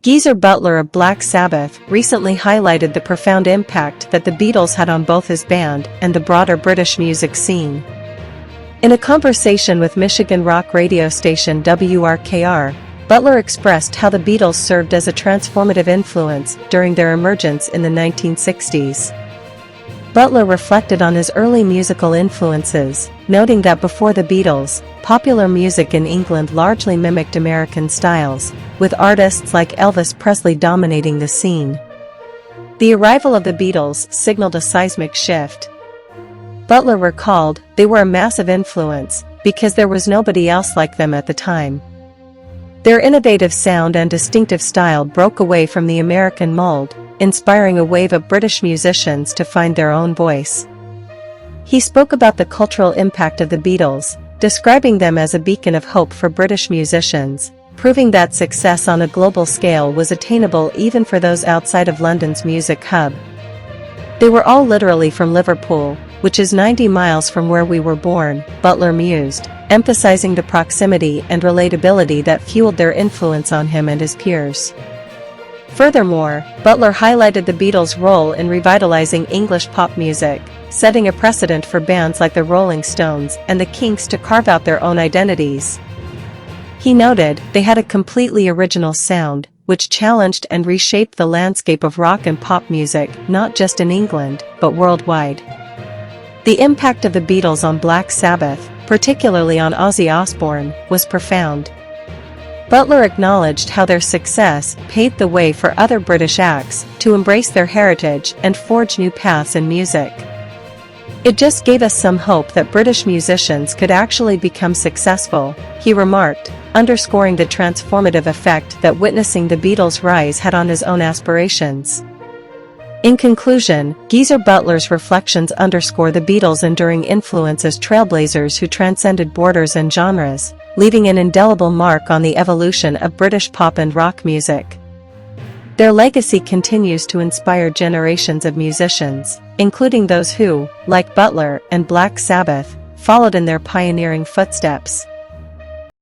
Geezer Butler of Black Sabbath recently highlighted the profound impact that the Beatles had on both his band and the broader British music scene. In a conversation with Michigan rock radio station WRKR, Butler expressed how the Beatles served as a transformative influence during their emergence in the 1960s. Butler reflected on his early musical influences, noting that before the Beatles, popular music in England largely mimicked American styles, with artists like Elvis Presley dominating the scene. The arrival of the Beatles signaled a seismic shift. Butler recalled, "They were a massive influence, because there was nobody else like them at the time. Their innovative sound and distinctive style broke away from the American mold, inspiring a wave of British musicians to find their own voice." He spoke about the cultural impact of the Beatles, describing them as a beacon of hope for British musicians, proving that success on a global scale was attainable even for those outside of London's music hub. "They were all literally from Liverpool, which is 90 miles from where we were born," Butler mused, emphasizing the proximity and relatability that fueled their influence on him and his peers. Furthermore, Butler highlighted the Beatles' role in revitalizing English pop music, setting a precedent for bands like the Rolling Stones and the Kinks to carve out their own identities. He noted, "They had a completely original sound, which challenged and reshaped the landscape of rock and pop music, not just in England, but worldwide." The impact of the Beatles on Black Sabbath, particularly on Ozzy Osbourne, was profound. Butler acknowledged how their success paved the way for other British acts to embrace their heritage and forge new paths in music. "It just gave us some hope that British musicians could actually become successful," he remarked, underscoring the transformative effect that witnessing the Beatles' rise had on his own aspirations. In conclusion, Geezer Butler's reflections underscore the Beatles' enduring influence as trailblazers who transcended borders and genres, leaving an indelible mark on the evolution of British pop and rock music. Their legacy continues to inspire generations of musicians, including those who, like Butler and Black Sabbath, followed in their pioneering footsteps.